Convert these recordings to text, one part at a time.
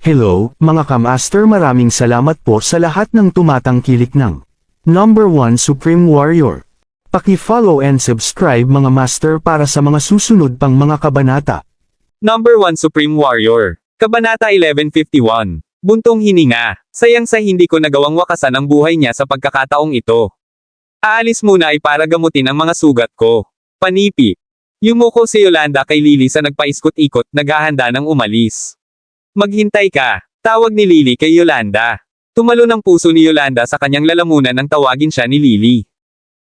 Hello, mga kamaster, maraming salamat po sa lahat ng tumatangkilik ng Number 1 Supreme Warrior. Paki-follow and subscribe mga master para sa mga susunod pang mga kabanata. Number 1 Supreme Warrior. Kabanata 1151. Buntong hininga. Sayang sa hindi ko nagawang wakasan ang buhay niya sa pagkakataong ito. Aalis muna ay para gamutin ang mga sugat ko. Panipi. Yumuko si Yolanda kay Lily sa nagpaiskot-ikot, naghahanda ng umalis. Maghintay ka. Tawag ni Lily kay Yolanda. Tumalon ang puso ni Yolanda sa kanyang lalamunan nang tawagin siya ni Lily.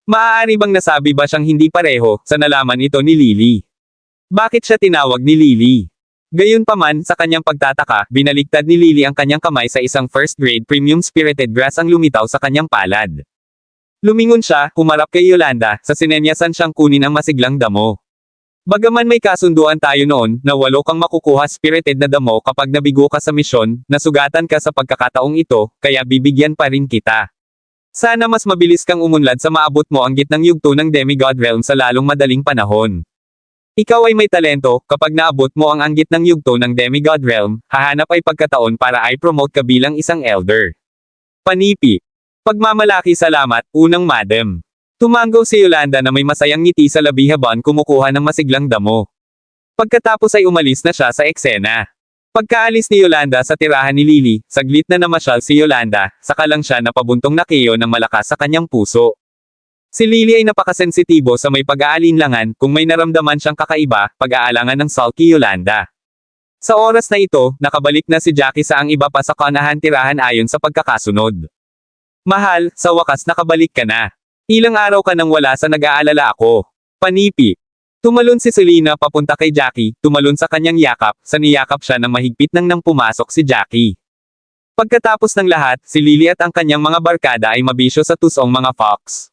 Maaari bang nasabi ba siyang hindi pareho sa nalaman ito ni Lily? Bakit siya tinawag ni Lily? Gayunpaman, sa kanyang pagtataka, binaliktad ni Lily ang kanyang kamay sa isang first-grade premium spirited grass ang lumitaw sa kanyang palad. Lumingon siya, humarap kay Yolanda, sa sinenyasan siyang kunin ang masiglang damo. Bagaman may kasunduan tayo noon, na 8 kang makukuha spirited na damo kapag nabigo ka sa misyon, nasugatan ka sa pagkakataong ito, kaya bibigyan pa rin kita. Sana mas mabilis kang umunlad sa maabot mo ang gitnang yugto ng demigod realm sa lalong madaling panahon. Ikaw ay may talento, kapag naabot mo ang anggit ng yugto ng demigod realm, hahanap ay pagkataon para i-promote ka bilang isang elder. Panipi. Pagmamalaki, salamat, unang madam. Tumanggaw si Yolanda na may masayang ngiti sa labi habang kumukuha ng masiglang damo. Pagkatapos ay umalis na siya sa eksena. Pagkaalis ni Yolanda sa tirahan ni Lily, saglit na namasyal si Yolanda, saka lang siya napabuntong na keyo ng malakas sa kanyang puso. Si Lily ay napakasensitibo sa may pag-aalinlangan, kung may naramdaman siyang kakaiba, pag-aalangan ng sulky Yolanda. Sa oras na ito, nakabalik na si Jackie sa ang iba pa sa kanahan tirahan ayon sa pagkakasunod. Mahal, sa wakas nakabalik ka na. Ilang araw ka nang wala sa nag-aalala ako. Panipi. Tumalon si Selena papunta kay Jackie, tumalon sa kanyang yakap, sa niyakap siya nang mahigpit nang pumasok si Jackie. Pagkatapos ng lahat, si Lily at ang kanyang mga barkada ay mabisyo sa tusong mga fox.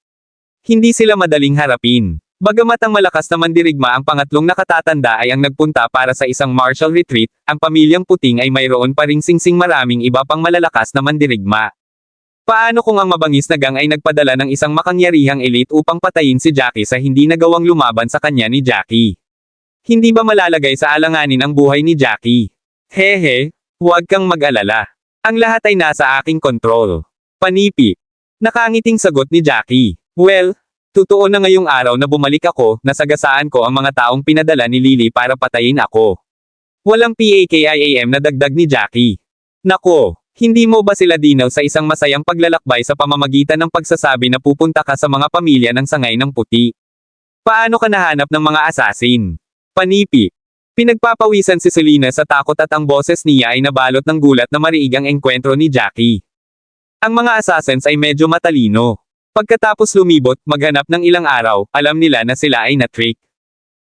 Hindi sila madaling harapin. Bagamat ang malakas na mandirigma ang pangatlong nakatatanda ay ang nagpunta para sa isang martial retreat, ang pamilyang puting ay mayroon pa ring singsing maraming iba pang malalakas na mandirigma. Paano kung ang mabangis na gang ay nagpadala ng isang makangyarihang elite upang patayin si Jackie sa hindi nagawang lumaban sa kanya ni Jackie? Hindi ba malalagay sa alanganin ang buhay ni Jackie? Hehe, huwag kang mag-alala. Ang lahat ay nasa aking kontrol. Panipi. Nakangiting sagot ni Jackie. Well, totoo na ngayong araw na bumalik ako, nasagasaan ko ang mga taong pinadala ni Lily para patayin ako. Walang PAKIAM na dagdag ni Jackie. Nako. Hindi mo ba sila dinaw sa isang masayang paglalakbay sa pamamagitan ng pagsasabi na pupunta ka sa mga pamilya ng sangay ng puti? Paano ka nahanap ng mga asasin? Panipi. Pinagpapawisan si Selena sa takot at ang boses niya ay nabalot ng gulat na mariig ang engkwentro ni Jackie. Ang mga assassins ay medyo matalino. Pagkatapos lumibot, maghanap ng ilang araw, alam nila na sila ay na-trick.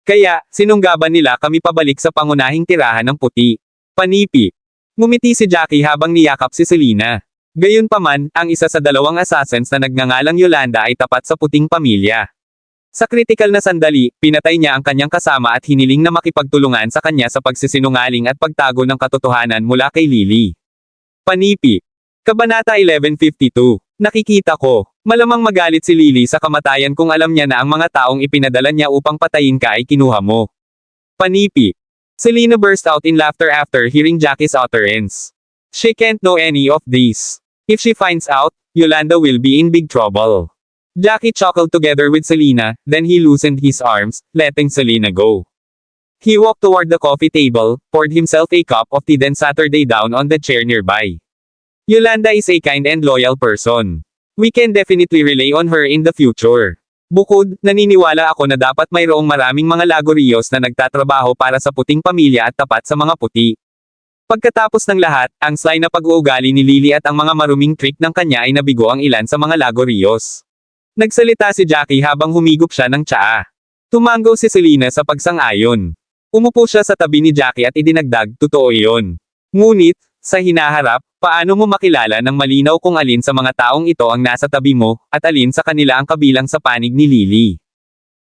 Kaya, sinunggaban nila kami pabalik sa pangunahing tirahan ng puti. Panipi. Ngumiti si Jackie habang niyakap si Selena. Gayunpaman, ang isa sa 2 assassins na nagngangalang Yolanda ay tapat sa puting pamilya. Sa kritikal na sandali, pinatay niya ang kanyang kasama at hiniling na makipagtulungan sa kanya sa pagsisinungaling at pagtago ng katotohanan mula kay Lily. Panipi. Kabanata 1152. Nakikita ko. Malamang magalit si Lily sa kamatayan kung alam niya na ang mga taong ipinadala niya upang patayin ka ay kinuha mo. Panipi. Selena burst out in laughter after hearing Jackie's utterance. She can't know any of this. If she finds out, Yolanda will be in big trouble. Jackie chuckled together with Selena, then he loosened his arms, letting Selena go. He walked toward the coffee table, poured himself a cup of tea, then sat her down on the chair nearby. Yolanda is a kind and loyal person. We can definitely rely on her in the future. Bukod, naniniwala ako na dapat mayroong maraming mga Lagorios na nagtatrabaho para sa puting pamilya at tapat sa mga puti. Pagkatapos ng lahat, ang sly na pag-uugali ni Lily at ang mga maruming trick ng kanya ay nabigo ang ilan sa mga Lagorios. Nagsalita si Jackie habang humigop siya ng tsaa. Tumanggaw si Selena sa pagsang-ayon. Umupo siya sa tabi ni Jackie at idinagdag, totoo iyon. Ngunit, sa hinaharap, paano mo makilala ng malinaw kung alin sa mga taong ito ang nasa tabi mo, at alin sa kanila ang kabilang sa panig ni Lily?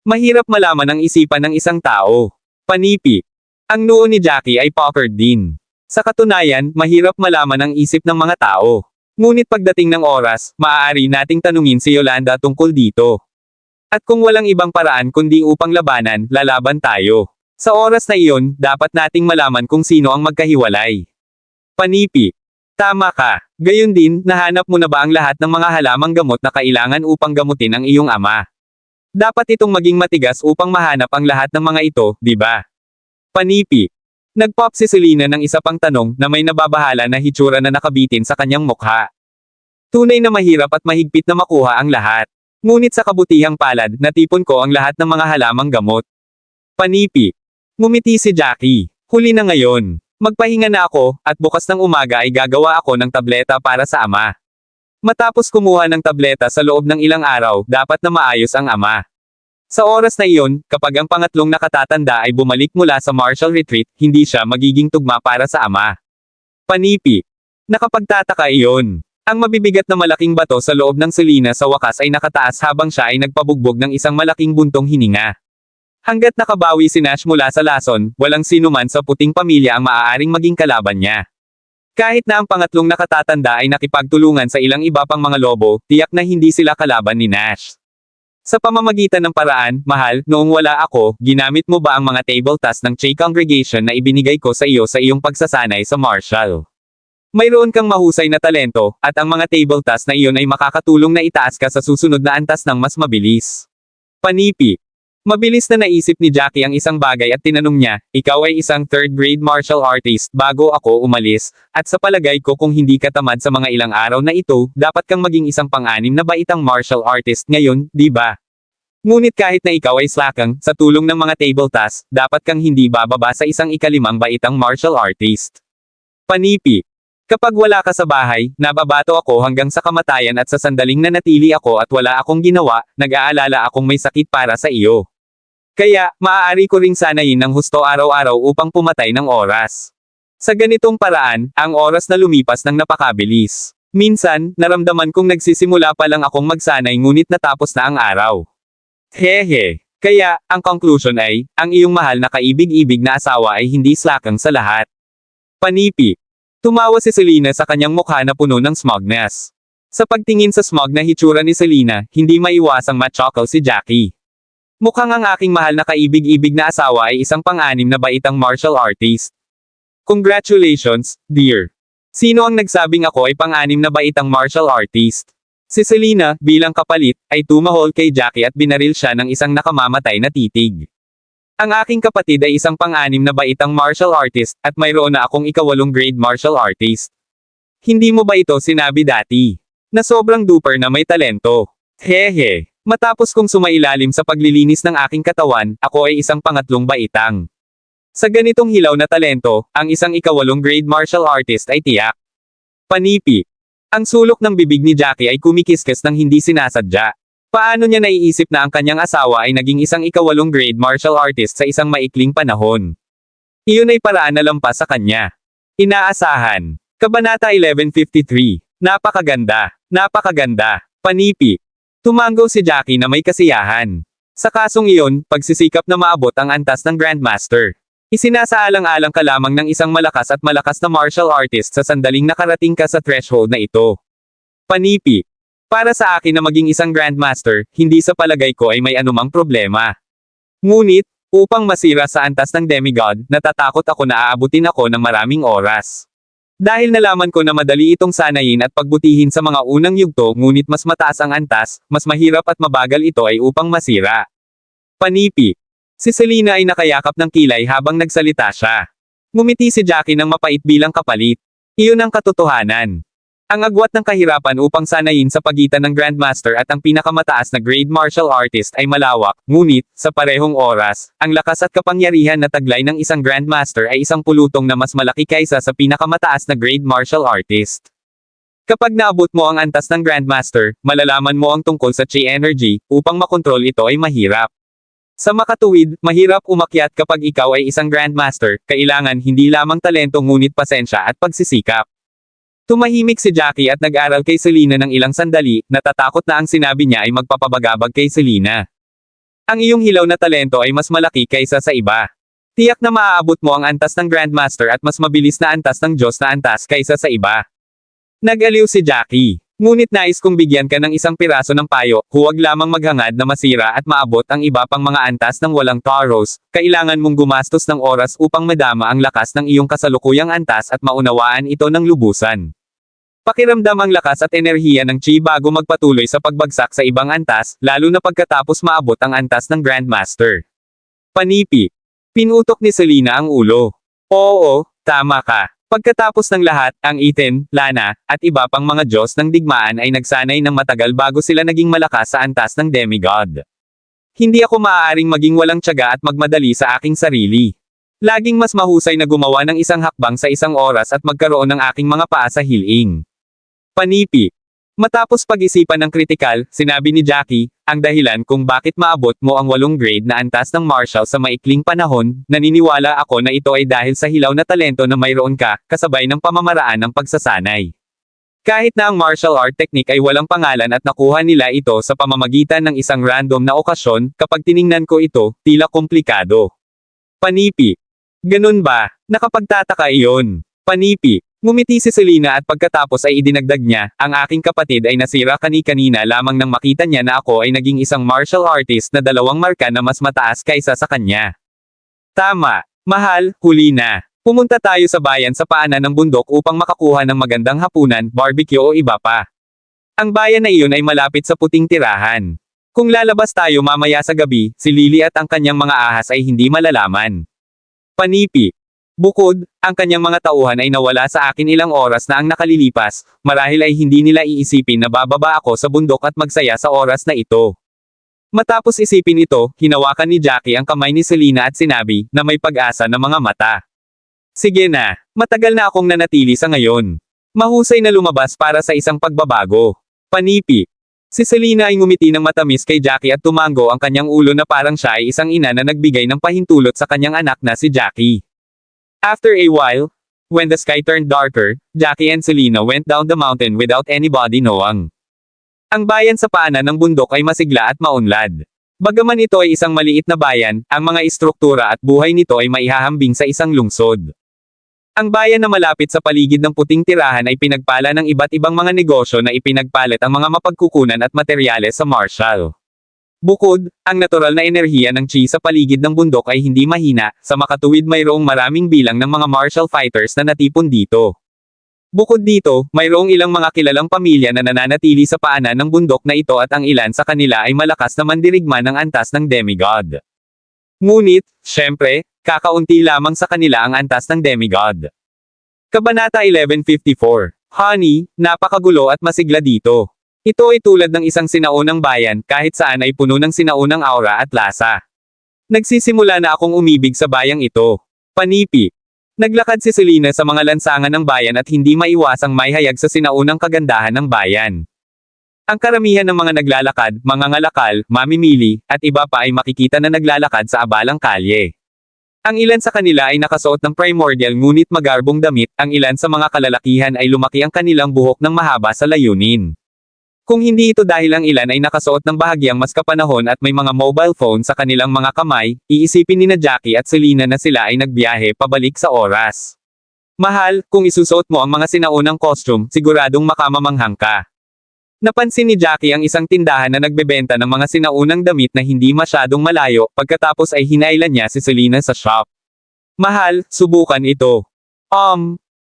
Mahirap malaman ang isipan ng isang tao. Panipi. Ang noo ni Jackie ay puckered din. Sa katunayan, mahirap malaman ang isip ng mga tao. Ngunit pagdating ng oras, maaari nating tanungin si Yolanda tungkol dito. At kung walang ibang paraan kundi upang labanan, lalaban tayo. Sa oras na iyon, dapat nating malaman kung sino ang magkahiwalay. Panipi. Tama ka. Gayon din, nahanap mo na ba ang lahat ng mga halamang gamot na kailangan upang gamutin ang iyong ama? Dapat itong maging matigas upang mahanap ang lahat ng mga ito, di ba? Panipi. Nagpop si Selena ng isa pang tanong na may nababahala na hitsura na nakabitin sa kanyang mukha. Tunay na mahirap at mahigpit na makuha ang lahat. Ngunit sa kabutihang palad, natipon ko ang lahat ng mga halamang gamot. Panipi. Ngumiti si Jackie. Huli na ngayon. Magpahinga na ako, at bukas ng umaga ay gagawa ako ng tableta para sa ama. Matapos kumuha ng tableta sa loob ng ilang araw, dapat na maayos ang ama. Sa oras na iyon, kapag ang pangatlong nakatatanda ay bumalik mula sa martial retreat, hindi siya magiging tugma para sa ama. Panipi. Nakapagtataka iyon. Ang mabibigat na malaking bato sa loob ng Selena sa wakas ay nakataas habang siya ay nagpabugbog ng isang malaking buntong hininga. Hanggat nakabawi si Nash mula sa lason, walang sino man sa puting pamilya ang maaaring maging kalaban niya. Kahit na ang pangatlong nakatatanda ay nakipagtulungan sa ilang iba pang mga lobo, tiyak na hindi sila kalaban ni Nash. Sa pamamagitan ng paraan, mahal, noong wala ako, ginamit mo ba ang mga table tasks ng Che Congregation na ibinigay ko sa iyong pagsasanay sa martial? Mayroon kang mahusay na talento, at ang mga table tasks na iyon ay makakatulong na itaas ka sa susunod na antas ng mas mabilis. Panipi. Mabilis na naisip ni Jackie ang isang bagay at tinanong niya, ikaw ay isang third-grade martial artist bago ako umalis, at sa palagay ko kung hindi ka tamad sa mga ilang araw na ito, dapat kang maging isang pang-anim na baitang martial artist ngayon, di ba? Ngunit kahit na ikaw ay slacking, sa tulong ng mga table tasks, dapat kang hindi bababa sa isang ikalimang baitang martial artist. Panipi. Kapag wala ka sa bahay, nababato ako hanggang sa kamatayan at sa sandaling nanatili ako at wala akong ginawa, nag-aalala akong may sakit para sa iyo. Kaya, maaari ko ring sanayin ng husto araw-araw upang pumatay ng oras. Sa ganitong paraan, ang oras na lumipas ng napakabilis. Minsan, naramdaman kong nagsisimula pa lang akong magsanay ngunit natapos na ang araw. Hehe. Kaya, ang conclusion ay, ang iyong mahal na kaibig-ibig na asawa ay hindi slacking sa lahat. Panipi. Tumawa si Selena sa kanyang mukha na puno ng smugness. Sa pagtingin sa smug na hitsura ni Selena, hindi maiwasang ma-chuckle si Jackie. Mukhang ang aking mahal na kaibig-ibig na asawa ay isang pang-anim na baitang martial artist. Congratulations, dear. Sino ang nagsabing ako ay pang-anim na baitang martial artist? Si Selena, bilang kapalit, ay tumahol kay Jackie at binaril siya ng isang nakamamatay na titig. Ang aking kapatid ay isang pang-anim na baitang martial artist, at mayroon na akong ikawalong grade martial artist. Hindi mo ba ito sinabi dati? Na sobrang duper na may talento. Hehe. Matapos kong sumailalim sa paglilinis ng aking katawan, ako ay isang pangatlong baitang. Sa ganitong hilaw na talento, ang isang ikawalong grade martial artist ay tiyak. Panipi. Ang sulok ng bibig ni Jackie ay kumikiskis ng hindi sinasadya. Paano niya naiisip na ang kanyang asawa ay naging isang ikawalong grade martial artist sa isang maikling panahon? Iyon ay paraan na lampas sa kanya. Inaasahan. Kabanata 1153. Napakaganda. Napakaganda. Panipi. Tumanggo si Jackie na may kasiyahan. Sa kasong iyon, pagsisikap na maabot ang antas ng Grandmaster. Isinasaalang-alang ka lamang ng isang malakas at malakas na martial artist sa sandaling nakarating ka sa threshold na ito. Panipi. Para sa akin na maging isang Grandmaster, hindi sa palagay ko ay may anumang problema. Ngunit, upang masira sa antas ng demigod, natatakot ako na aabutin ako ng maraming oras. Dahil nalaman ko na madali itong sanayin at pagbutihin sa mga unang yugto ngunit mas mataas ang antas, mas mahirap at mabagal ito ay upang masira. Panipi. Si Selena ay nakayakap ng kilay habang nagsalita siya. Ngumiti si Jackie ng mapait bilang kapalit. Iyon ang katotohanan. Ang agwat ng kahirapan upang sanayin sa pagitan ng Grandmaster at ang pinakamataas na grade martial artist ay malawak, ngunit, sa parehong oras, ang lakas at kapangyarihan na taglay ng isang Grandmaster ay isang pulutong na mas malaki kaysa sa pinakamataas na grade martial artist. Kapag naabot mo ang antas ng Grandmaster, malalaman mo ang tungkol sa Chi energy, upang makontrol ito ay mahirap. Sa makatuwid, mahirap umakyat kapag ikaw ay isang Grandmaster, kailangan hindi lamang talento ngunit pasensya at pagsisikap. Tumahimik si Jackie at nag-aral kay Selena ng ilang sandali, natatakot na ang sinabi niya ay magpapabagabag kay Selena. Ang iyong hilaw na talento ay mas malaki kaysa sa iba. Tiyak na maaabot mo ang antas ng Grandmaster at mas mabilis na antas ng Diyos na antas kaysa sa iba. Nag-aliw si Jackie. Ngunit nais kong bigyan ka ng isang piraso ng payo, huwag lamang maghangad na masira at maabot ang iba pang mga antas ng walang taros, kailangan mong gumastos ng oras upang madama ang lakas ng iyong kasalukuyang antas at maunawaan ito ng lubusan. Pakiramdam ang lakas at enerhiya ng chi bago magpatuloy sa pagbagsak sa ibang antas, lalo na pagkatapos maabot ang antas ng Grandmaster. Panipi. Pinutok ni Selena ang ulo. Oo, tama ka. Pagkatapos ng lahat, ang Ethan, Lana, at iba pang mga Diyos ng digmaan ay nagsanay ng matagal bago sila naging malakas sa antas ng demigod. Hindi ako maaaring maging walang tiyaga at magmadali sa aking sarili. Laging mas mahusay na gumawa ng isang hakbang sa isang oras at magkaroon ng aking mga paa sa hiling. Panipi. Matapos pag-isipan ng kritikal, sinabi ni Jackie, ang dahilan kung bakit maabot mo ang 8 grade na antas ng martial sa maikling panahon, naniniwala ako na ito ay dahil sa hilaw na talento na mayroon ka, kasabay ng pamamaraan ng pagsasanay. Kahit na ang martial art technique ay walang pangalan at nakuha nila ito sa pamamagitan ng isang random na okasyon, kapag tiningnan ko ito, tila komplikado. Panipi. Ganun ba? Nakapagtataka iyon. Panipi. Ngumiti si Selena at pagkatapos ay idinagdag niya, ang aking kapatid ay nasira kani-kanina lamang nang makita niya na ako ay naging isang martial artist na 2 marka na mas mataas kaysa sa kanya. Tama. Mahal, huli na. Pumunta tayo sa bayan sa paanan ng bundok upang makakuha ng magandang hapunan, barbecue o iba pa. Ang bayan na iyon ay malapit sa puting tirahan. Kung lalabas tayo mamaya sa gabi, si Lily at ang kanyang mga ahas ay hindi malalaman. Panipi. Bukod, ang kanyang mga tauhan ay nawala sa akin ilang oras na ang nakalilipas, marahil ay hindi nila iisipin na bababa ako sa bundok at magsaya sa oras na ito. Matapos isipin ito, hinawakan ni Jackie ang kamay ni Selena at sinabi, na may pag-asa na mga mata. Sige na, matagal na akong nanatili sa ngayon. Mahusay na lumabas para sa isang pagbabago. Panipi. Si Selena ay ngumiti ng matamis kay Jackie at tumango ang kanyang ulo na parang siya ay isang ina na nagbigay ng pahintulot sa kanyang anak na si Jackie. After a while, when the sky turned darker, Jackie and Selena went down the mountain without anybody knowing. Ang bayan sa paanan ng bundok ay masigla at maunlad. Bagaman ito ay isang maliit na bayan, ang mga istruktura at buhay nito ay maihahambing sa isang lungsod. Ang bayan na malapit sa paligid ng puting tirahan ay pinagpala ng iba't ibang mga negosyo na ipinagpalit ang mga mapagkukunan at materyales sa Marshall. Bukod, ang natural na enerhiya ng chi sa paligid ng bundok ay hindi mahina, sa makatuwid mayroong maraming bilang ng mga martial fighters na natipon dito. Bukod dito, mayroong ilang mga kilalang pamilya na nananatili sa paanan ng bundok na ito at ang ilan sa kanila ay malakas na mandirigma ng antas ng demigod. Ngunit, syempre, kakaunti lamang sa kanila ang antas ng demigod. Kabanata 1154. Honey, napakagulo at masigla dito. Ito ay tulad ng isang sinaunang bayan, kahit saan ay puno ng sinaunang aura at lasa. Nagsisimula na akong umibig sa bayang ito. Panipi. Naglakad si Selena sa mga lansangan ng bayan at hindi maiwasang maihayag sa sinaunang kagandahan ng bayan. Ang karamihan ng mga naglalakad, mga ngalakal, mamimili, at iba pa ay makikita na naglalakad sa abalang kalye. Ang ilan sa kanila ay nakasuot ng primordial ngunit magarbong damit, ang ilan sa mga kalalakihan ay lumaki ang kanilang buhok ng mahaba sa layunin. Kung hindi ito dahil ang ilan ay nakasuot ng bahagyang mas kapanahon at may mga mobile phone sa kanilang mga kamay, iisipin ni na Jackie at Selena na sila ay nagbiyahe pabalik sa oras. Mahal, kung isusuot mo ang mga sinaunang costume, siguradong makamamanghang ka. Napansin ni Jackie ang isang tindahan na nagbebenta ng mga sinaunang damit na hindi masyadong malayo, pagkatapos ay hinailan niya si Selena sa shop. Mahal, subukan ito.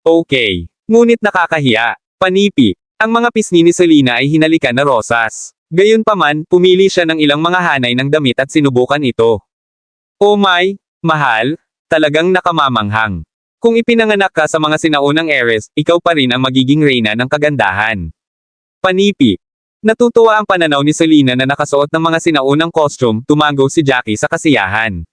Okay. Ngunit nakakahiya. Panipi. Ang mga pisngi ni Selena ay hinalikan na rosas. Gayunpaman, pumili siya ng ilang mga hanay ng damit at sinubukan ito. Oh my, mahal, talagang nakamamanghang. Kung ipinanganak ka sa mga sinaunang heiress, ikaw pa rin ang magiging reyna ng kagandahan. Panipi. Natutuwa ang pananaw ni Selena na nakasuot ng mga sinaunang costume, tumango si Jackie sa kasiyahan.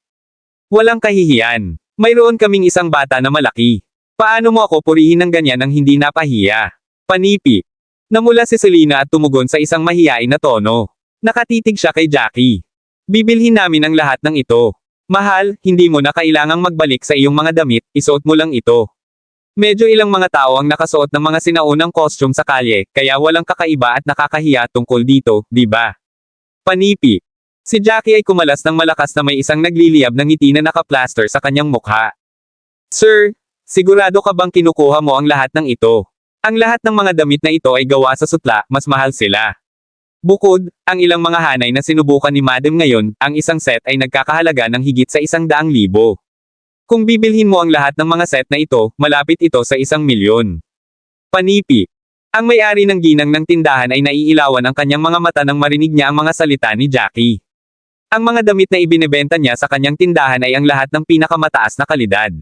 Walang kahihiyan. Mayroon kaming isang bata na malaki. Paano mo ako purihin ng ganyan nang hindi napahiya? Panipi. Namula si Selena at tumugon sa isang mahiyain na tono. Nakatitig siya kay Jackie. Bibilhin namin ang lahat ng ito. Mahal, hindi mo na kailangang magbalik sa iyong mga damit, isuot mo lang ito. Medyo ilang mga tao ang nakasuot ng mga sinaunang costume sa kalye, kaya walang kakaiba at nakakahiya tungkol dito, di ba? Panipi. Si Jackie ay kumalas ng malakas na may isang nagliliyab ng ngiti na nakaplaster sa kanyang mukha. Sir, sigurado ka bang kinukuha mo ang lahat ng ito? Ang lahat ng mga damit na ito ay gawa sa sutla, mas mahal sila. Bukod, ang ilang mga hanay na sinubukan ni Madam ngayon, ang isang set ay nagkakahalaga ng higit sa 100,000. Kung bibilhin mo ang lahat ng mga set na ito, malapit ito sa 1,000,000. Panipi. Ang may-ari ng ginang ng tindahan ay naiilawan ang kanyang mga mata nang marinig niya ang mga salita ni Jackie. Ang mga damit na ibinebenta niya sa kanyang tindahan ay ang lahat ng pinakamataas na kalidad.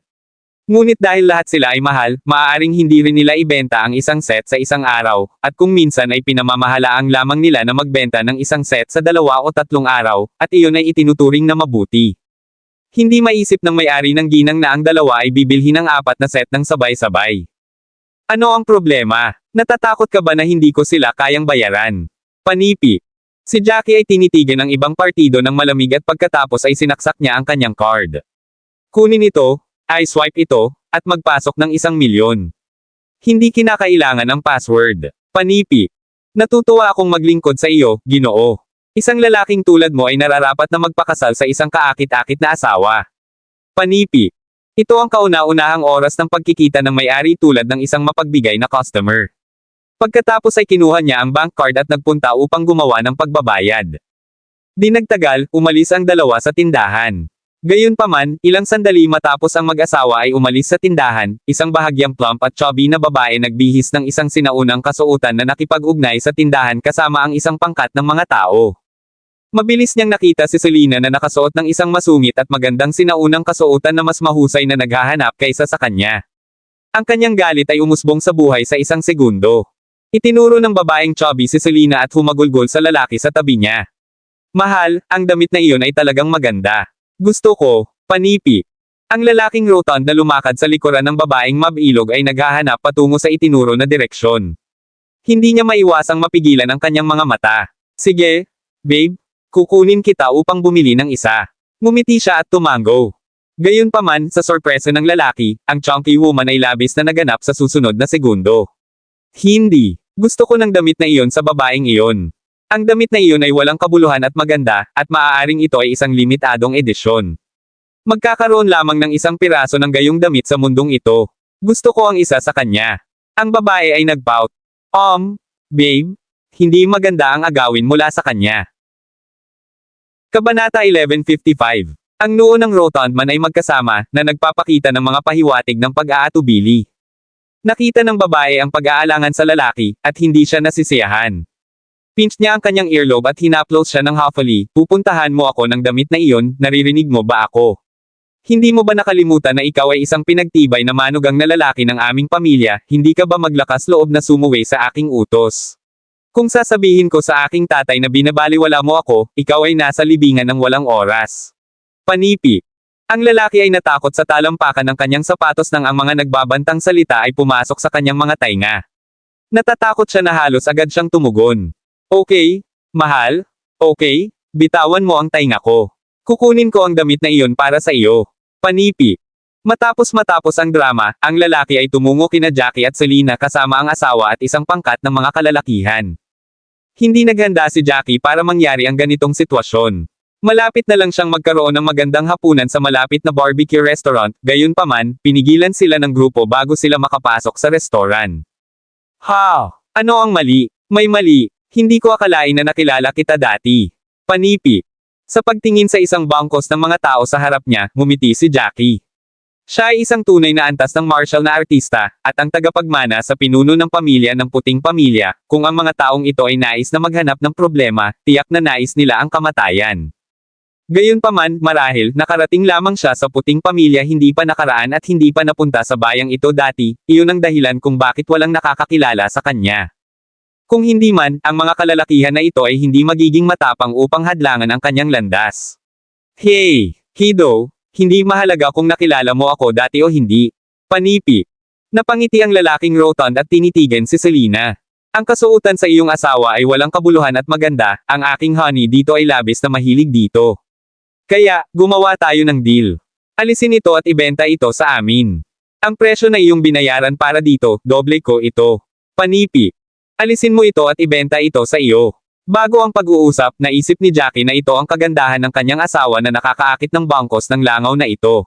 Ngunit dahil lahat sila ay mahal, maaaring hindi rin nila ibenta ang isang set sa isang araw, at kung minsan ay pinamamahalaang lamang nila na magbenta ng isang set sa 2 o 3 araw, at iyon ay itinuturing na mabuti. Hindi maisip ng may-ari ng ginang na ang dalawa ay bibilhin ng 4 na set ng sabay-sabay. Ano ang problema? Natatakot ka ba na hindi ko sila kayang bayaran? Panipi. Si Jackie ay tinitigan ng ibang partido ng malamig at pagkatapos ay sinaksak niya ang kanyang card. Kunin ito, i-swipe ito, at magpasok ng 1,000,000. Hindi kinakailangan ang password. Panipi. Natutuwa akong maglingkod sa iyo, Ginoo. Isang lalaking tulad mo ay nararapat na magpakasal sa isang kaakit-akit na asawa. Panipi. Ito ang kauna-unahang oras ng pagkikita ng may-ari tulad ng isang mapagbigay na customer. Pagkatapos ay kinuha niya ang bank card at nagpunta upang gumawa ng pagbabayad. Di nagtagal, umalis ang dalawa sa tindahan. Gayunpaman, ilang sandali matapos ang mag-asawa ay umalis sa tindahan, isang bahagyang plump at chubby na babae nagbihis ng isang sinaunang kasuotan na nakipag-ugnay sa tindahan kasama ang isang pangkat ng mga tao. Mabilis niyang nakita si Selena na nakasuot ng isang masungit at magandang sinaunang kasuotan na mas mahusay na naghahanap kaysa sa kanya. Ang kanyang galit ay umusbong sa buhay sa 1 segundo. Itinuro ng babaeng chubby si Selena at humagulgol sa lalaki sa tabi niya. Mahal, ang damit na iyon ay talagang maganda. Gusto ko, panipi. Ang lalaking rotund na lumakad sa likuran ng babaeng mabilog ay naghahanap patungo sa itinuro na direksyon. Hindi niya maiwasang mapigilan ang kanyang mga mata. Sige, babe, kukunin kita upang bumili ng isa. Ngumiti siya at tumango. Gayunpaman, sa sorpresa ng lalaki, ang chunky woman ay labis na naganap sa susunod na segundo. Hindi. Gusto ko ng damit na iyon sa babaeng iyon. Ang damit na iyon ay walang kabuluhan at maganda, at maaaring ito ay isang limitadong edisyon. Magkakaroon lamang ng isang piraso ng gayong damit sa mundong ito. Gusto ko ang isa sa kanya. Ang babae ay nagpout. Babe, hindi maganda ang agawin mula sa kanya. Kabanata 1155. Ang noo ng rotund man ay magkasama, na nagpapakita ng mga pahiwatig ng pag-aatubili. Nakita ng babae ang pag-aalangan sa lalaki, at hindi siya nasisiyahan. Pinch niya ang kanyang earlobe at hinaplos siya ng huffily, pupuntahan mo ako ng damit na iyon, naririnig mo ba ako? Hindi mo ba nakalimutan na ikaw ay isang pinagtibay na manugang na lalaki ng aming pamilya, hindi ka ba maglakas loob na sumuway sa aking utos? Kung sasabihin ko sa aking tatay na binabaliwala mo ako, ikaw ay nasa libingan ng walang oras. Panipi. Ang lalaki ay natakot sa talampakan ng kanyang sapatos nang ang mga nagbabantang salita ay pumasok sa kanyang mga tainga. Natatakot siya na halos agad siyang tumugon. Okay, mahal, okay, bitawan mo ang tainga ko. Kukunin ko ang damit na iyon para sa iyo. Panipi. Matapos ang drama, ang lalaki ay tumungo kina Jackie at Selena kasama ang asawa at isang pangkat ng mga kalalakihan. Hindi naghanda si Jackie para mangyari ang ganitong sitwasyon. Malapit na lang siyang magkaroon ng magandang hapunan sa malapit na barbecue restaurant, gayunpaman, pinigilan sila ng grupo bago sila makapasok sa restaurant. Ano ang mali? May mali. Hindi ko akalain na nakilala kita dati. Panipi. Sa pagtingin sa isang bangkos ng mga tao sa harap niya, ngumiti si Jackie. Siya ay isang tunay na antas ng martial na artista, at ang tagapagmana sa pinuno ng pamilya ng puting pamilya, kung ang mga taong ito ay nais na maghanap ng problema, tiyak na nais nila ang kamatayan. Gayunpaman, marahil, nakarating lamang siya sa puting pamilya hindi pa nakaraan at hindi pa napunta sa bayang ito dati, iyon ang dahilan kung bakit walang nakakakilala sa kanya. Kung hindi man, ang mga kalalakihan na ito ay hindi magiging matapang upang hadlangan ang kanyang landas. Hey, kiddo, hindi mahalaga kung nakilala mo ako dati o hindi. Panipi. Napangiti ang lalaking rotund at tinitigan si Selena. Ang kasuotan sa iyong asawa ay walang kabuluhan at maganda, ang aking honey dito ay labis na mahilig dito. Kaya, gumawa tayo ng deal. Alisin ito at ibenta ito sa amin. Ang presyo na iyong binayaran para dito, doble ko ito. Panipi. Alisin mo ito at ibenta ito sa iyo. Bago ang pag-uusap, naisip ni Jackie na ito ang kagandahan ng kanyang asawa na nakakaakit ng bangkos ng langaw na ito.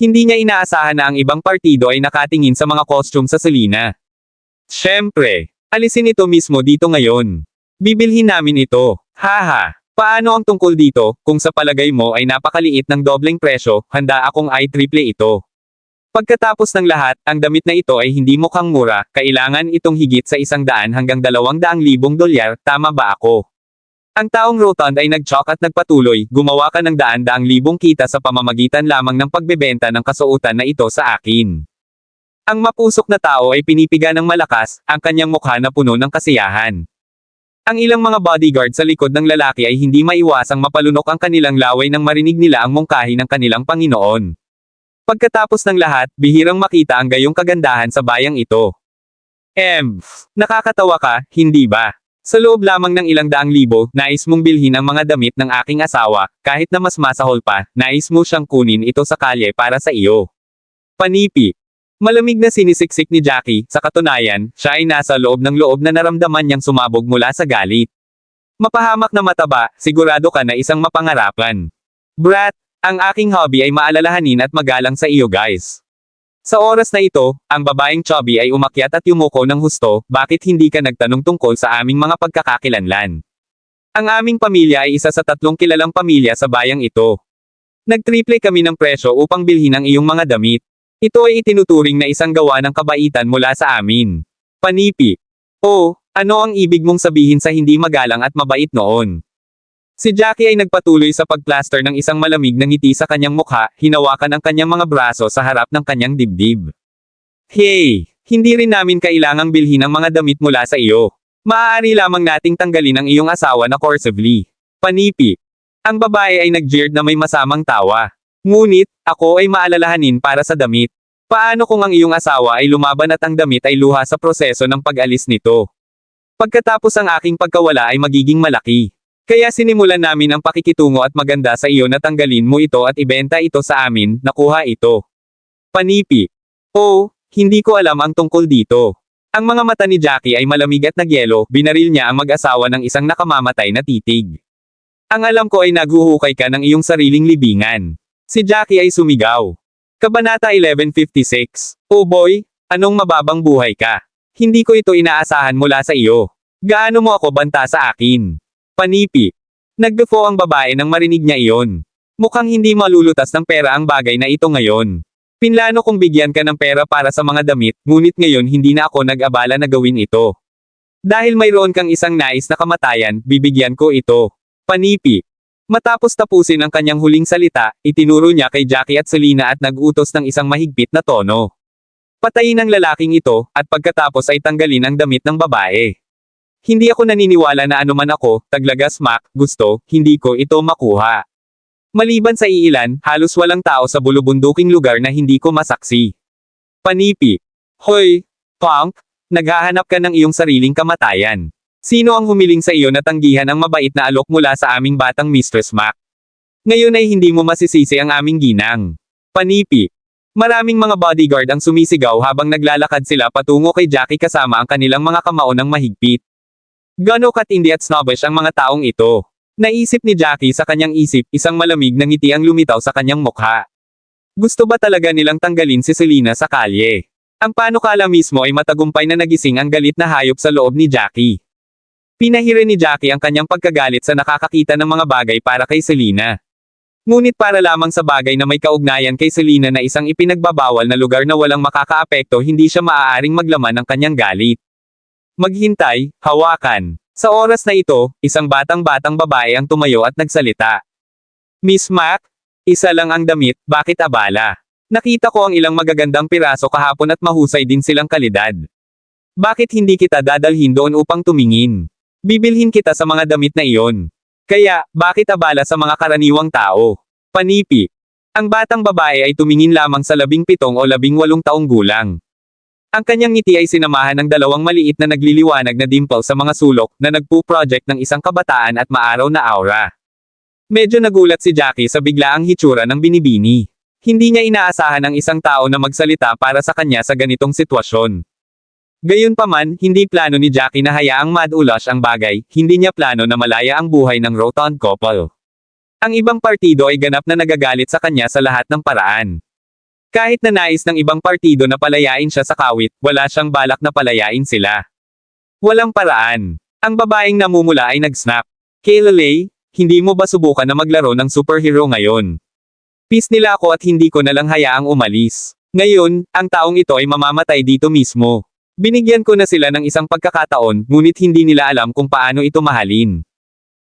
Hindi niya inaasahan na ang ibang partido ay nakatingin sa mga costume sa Selena. Siyempre, alisin ito mismo dito ngayon. Bibilhin namin ito. Haha. Paano ang tungkol dito, kung sa palagay mo ay napakaliit ng dobleng presyo, handa akong i-triple ito. Pagkatapos ng lahat, ang damit na ito ay hindi mukhang mura, kailangan itong higit sa 100 hanggang 200,000 dolyar, tama ba ako? Ang taong Rotund ay nag-choke at nagpatuloy, gumawa ka ng daan-daang libong kita sa pamamagitan lamang ng pagbebenta ng kasuotan na ito sa akin. Ang mapusok na tao ay pinipiga ng malakas, ang kanyang mukha na puno ng kasiyahan. Ang ilang mga bodyguard sa likod ng lalaki ay hindi maiwasang mapalunok ang kanilang laway nang marinig nila ang mungkahi ng kanilang Panginoon. Pagkatapos ng lahat, bihirang makita ang gayong kagandahan sa bayang ito. Nakakatawa ka, hindi ba? Sa loob lamang ng ilang daang libo, nais mong bilhin ang mga damit ng aking asawa, kahit na mas masahol pa, nais mo siyang kunin ito sa kalye para sa iyo. Panipi. Malamig na sinisiksik ni Jackie, sa katunayan, siya ay nasa loob na naramdaman niyang sumabog mula sa galit. Mapahamak na mataba, sigurado ka na isang mapangarapan. Brat, ang aking hobby ay maalalahanin at magalang sa iyo guys. Sa oras na ito, ang babaeng chubby ay umakyat at yumuko ng husto, bakit hindi ka nagtanong tungkol sa aming mga pagkakakilanlan? Ang aming pamilya ay isa sa 3 kilalang pamilya sa bayang ito. Nagtriple kami ng presyo upang bilhin ang iyong mga damit. Ito ay itinuturing na isang gawa ng kabaitan mula sa amin. Panipi. Oh, ano ang ibig mong sabihin sa hindi magalang at mabait noon? Si Jackie ay nagpatuloy sa pagplaster ng isang malamig na ngiti sa kanyang mukha, hinawakan ang kanyang mga braso sa harap ng kanyang dibdib. Hey, hindi rin namin kailangang bilhin ang mga damit mula sa iyo. Maaari lamang nating tanggalin ang iyong asawa na coercively. Panipi. Ang babae ay nag-jeered na may masamang tawa. Ngunit, ako ay maalalahanin para sa damit. Paano kung ang iyong asawa ay lumaban at ang damit ay luha sa proseso ng pag-alis nito? Pagkatapos ang aking pagkawala ay magiging malaki. Kaya sinimulan namin ang pakikitungo at maganda sa iyo na tanggalin mo ito at ibenta ito sa amin, nakuha ito. Panipi. Oh, hindi ko alam ang tungkol dito. Ang mga mata ni Jackie ay malamig at nagyelo, binaril niya ang mag-asawa ng isang nakamamatay na titig. Ang alam ko ay naguhukay ka ng iyong sariling libingan. Si Jackie ay sumigaw. Kabanata 1156. Oh boy, anong mababang buhay ka? Hindi ko ito inaasahan mula sa iyo. Gaano mo ako banta sa akin? Panipi. Naggufo ang babae nang marinig niya iyon. Mukhang hindi malulutas ng pera ang bagay na ito ngayon. Pinlano kong bigyan ka ng pera para sa mga damit, ngunit ngayon hindi na ako nag-abala na gawin ito. Dahil mayroon kang isang nais na kamatayan, bibigyan ko ito. Panipi. Matapos tapusin ang kanyang huling salita, itinuro niya kay Jackie at Selena at nag-utos ng isang mahigpit na tono. Patayin ang lalaking ito, at pagkatapos ay tanggalin ang damit ng babae. Hindi ako naniniwala na anuman ako, taglagas Mac, gusto, hindi ko ito makuha. Maliban sa iilan, halos walang tao sa bulubunduking lugar na hindi ko masaksi. Panipi. Hoy, punk, naghahanap ka ng iyong sariling kamatayan. Sino ang humiling sa iyo na tanggihan ang mabait na alok mula sa aming batang Mistress Mac? Ngayon ay hindi mo masisisi ang aming ginang. Panipi. Maraming mga bodyguard ang sumisigaw habang naglalakad sila patungo kay Jackie kasama ang kanilang mga kamao ng mahigpit. Gano katindi at snobbish ang mga taong ito. Naisip ni Jackie sa kanyang isip, isang malamig na ngiti ang lumitaw sa kanyang mukha. Gusto ba talaga nilang tanggalin si Selena sa kalye? Ang panukala mismo ay matagumpay na nagising ang galit na hayop sa loob ni Jackie. Pinahira ni Jackie ang kanyang pagkagalit sa nakakakita ng mga bagay para kay Selena. Ngunit para lamang sa bagay na may kaugnayan kay Selena na isang ipinagbabawal na lugar na walang makakaapekto, hindi siya maaaring maglaman ng kanyang galit. Maghintay, hawakan. Sa oras na ito, isang batang-batang babae ang tumayo at nagsalita. Miss Mac, isa lang ang damit, bakit abala? Nakita ko ang ilang magagandang piraso kahapon at mahusay din silang kalidad. Bakit hindi kita dadalhin doon upang tumingin? Bibilhin kita sa mga damit na iyon. Kaya, bakit abala sa mga karaniwang tao? Panipi. Ang batang babae ay tumingin lamang sa 17 o 18 taong gulang. Ang kanyang ngiti ay sinamahan ng 2 maliit na nagliliwanag na dimple sa mga sulok na nagpo-project ng isang kabataan at maaraw na aura. Medyo nagulat si Jackie sa biglaang hitsura ng binibini. Hindi niya inaasahan ang isang tao na magsalita para sa kanya sa ganitong sitwasyon. Gayunpaman, hindi plano ni Jackie na hayaang mad-ulash ang bagay, hindi niya plano na malaya ang buhay ng Rotund couple. Ang ibang partido ay ganap na nagagalit sa kanya sa lahat ng paraan. Kahit na nais ng ibang partido na palayain siya sa kawit, wala siyang balak na palayain sila. Walang paraan. Ang babaeng namumula ay nag-snap. Kayla Lay, hindi mo ba subukan na maglaro ng superhero ngayon? Peace nila ako at hindi ko na lang hayaang umalis. Ngayon, ang taong ito ay mamamatay dito mismo. Binigyan ko na sila ng isang pagkakataon, ngunit hindi nila alam kung paano ito mahalin.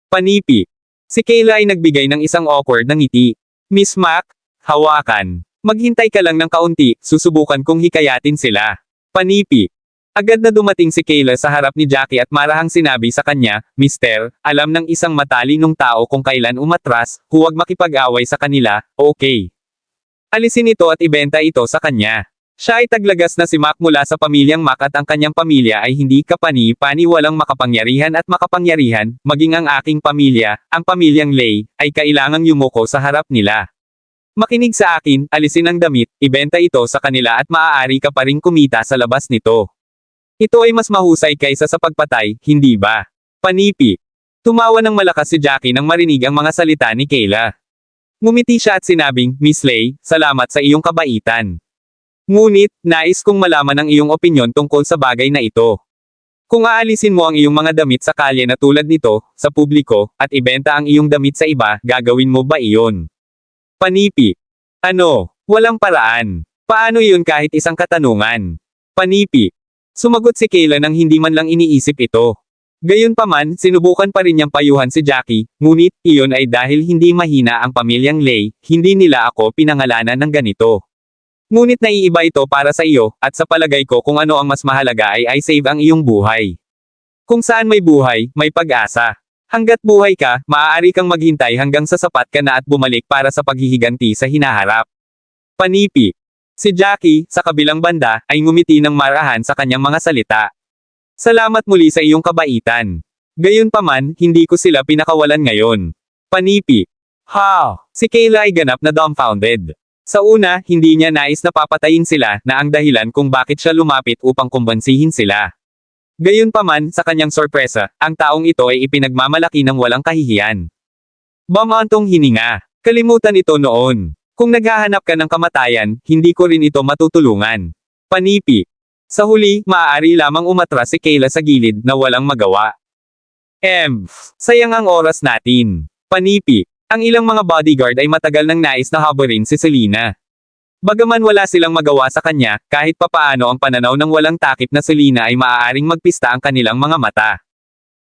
Panipi. Si Kayla ay nagbigay ng isang awkward na ngiti. Miss Mac, hawakan. Maghintay ka lang ng kaunti, susubukan kong hikayatin sila. Panipi. Agad na dumating si Kayla sa harap ni Jackie at marahang sinabi sa kanya, Mister, alam ng isang matalinong tao kung kailan umatras, huwag makipag-away sa kanila, okay. Alisin ito at ibenta ito sa kanya. Siya ay taglagas na si Mac mula sa pamilyang Mac at ang kanyang pamilya ay hindi kapani-pani walang makapangyarihan at makapangyarihan, maging ang aking pamilya, ang pamilyang Lay, ay kailangang yumuko sa harap nila. Makinig sa akin, alisin ang damit, ibenta ito sa kanila at maaari ka pa ring kumita sa labas nito. Ito ay mas mahusay kaysa sa pagpatay, hindi ba? Panipi. Tumawa ng malakas si Jackie nang marinig ang mga salita ni Kayla. Ngumiti siya at sinabing, Miss Lay, salamat sa iyong kabaitan. Ngunit, nais kong malaman ang iyong opinyon tungkol sa bagay na ito. Kung aalisin mo ang iyong mga damit sa kalye na tulad nito, sa publiko, at ibenta ang iyong damit sa iba, gagawin mo ba iyon? Panipi. Ano? Walang paraan. Paano yun kahit isang katanungan? Panipi. Sumagot si Kayla nang hindi man lang iniisip ito. Gayunpaman, sinubukan pa rin niyang payuhan si Jackie, ngunit, iyon ay dahil hindi mahina ang pamilyang Lay, hindi nila ako pinangalanan ng ganito. Ngunit naiiba ito para sa iyo, at sa palagay ko kung ano ang mas mahalaga ay save ang iyong buhay. Kung saan may buhay, may pag-asa. Hanggat buhay ka, maaari kang maghintay hanggang sa sapat ka na at bumalik para sa paghihiganti sa hinaharap. Panipi. Si Jackie, sa kabilang banda, ay ngumiti ng marahan sa kanyang mga salita. Salamat muli sa iyong kabaitan. Gayunpaman, hindi ko sila pinakawalan ngayon. Panipi. Ha! Si Kayla ay ganap na dumbfounded. Sa una, hindi niya nais na papatayin sila, na ang dahilan kung bakit siya lumapit upang kumbansihin sila. Gayunpaman, sa kanyang sorpresa, ang taong ito ay ipinagmamalaki ng walang kahihiyan. Bamantong hininga. Kalimutan ito noon. Kung naghahanap ka ng kamatayan, hindi ko rin ito matutulungan. Panipi. Sa huli, maaari lamang umatras si Kayla sa gilid na walang magawa. Sayang ang oras natin. Panipi. Ang ilang mga bodyguard ay matagal nang nais na habarin si Selena. Bagaman wala silang magawa sa kanya, kahit papaano ang pananaw ng walang takip na Selena ay maaaring magpista ang kanilang mga mata.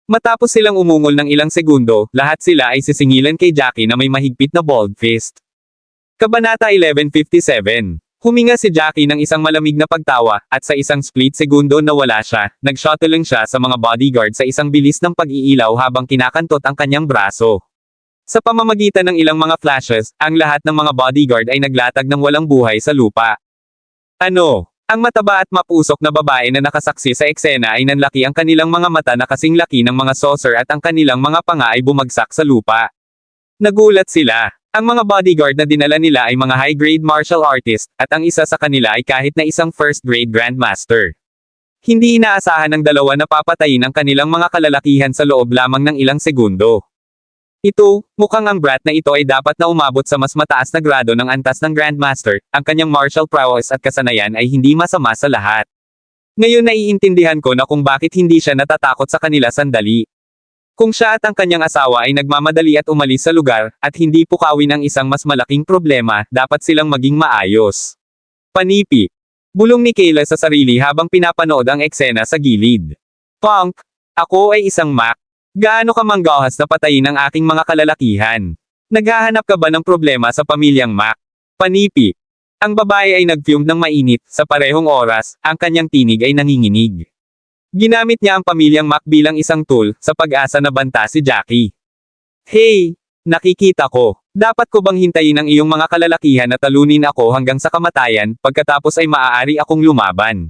Matapos silang umungol ng ilang segundo, lahat sila ay sisingilan kay Jackie na may mahigpit na bald fist. Kabanata 1157. Huminga si Jackie ng isang malamig na pagtawa, at sa isang split segundo na wala siya, nag-shuttling siya sa mga bodyguard sa isang bilis ng pag-iilaw habang kinakantot ang kanyang braso. Sa pamamagitan ng ilang mga flashes, ang lahat ng mga bodyguard ay naglatag ng walang buhay sa lupa. Ano? Ang mataba at mapusok na babae na nakasaksi sa eksena ay nanlaki ang kanilang mga mata na kasing laki ng mga saucer at ang kanilang mga panga ay bumagsak sa lupa. Nagulat sila. Ang mga bodyguard na dinala nila ay mga high-grade martial artist, at ang isa sa kanila ay kahit na isang first-grade grandmaster. Hindi inaasahan ng dalawa na papatayin ang kanilang mga kalalakihan sa loob lamang ng ilang segundo. Ito, mukhang ang brat na ito ay dapat na umabot sa mas mataas na grado ng antas ng Grandmaster, ang kanyang martial prowess at kasanayan ay hindi masama sa lahat. Ngayon naiintindihan ko na kung bakit hindi siya natatakot sa kanila sandali. Kung siya at ang kanyang asawa ay nagmamadali at umalis sa lugar, at hindi pukawin ang isang mas malaking problema, dapat silang maging maayos. Panipi. Bulong ni Kayla sa sarili habang pinapanood ang eksena sa gilid. Punk! Ako ay isang Mac. Gaano ka manggahas na patayin ang aking mga kalalakihan? Naghahanap ka ba ng problema sa pamilyang Mac? Panipi. Ang babae ay nag-fume ng mainit, sa parehong oras, ang kanyang tinig ay nanginginig. Ginamit niya ang pamilyang Mac bilang isang tool, sa pag-asa na banta si Jackie. Hey! Nakikita ko. Dapat ko bang hintayin ang iyong mga kalalakihan na talunin ako hanggang sa kamatayan, pagkatapos ay maaari akong lumaban?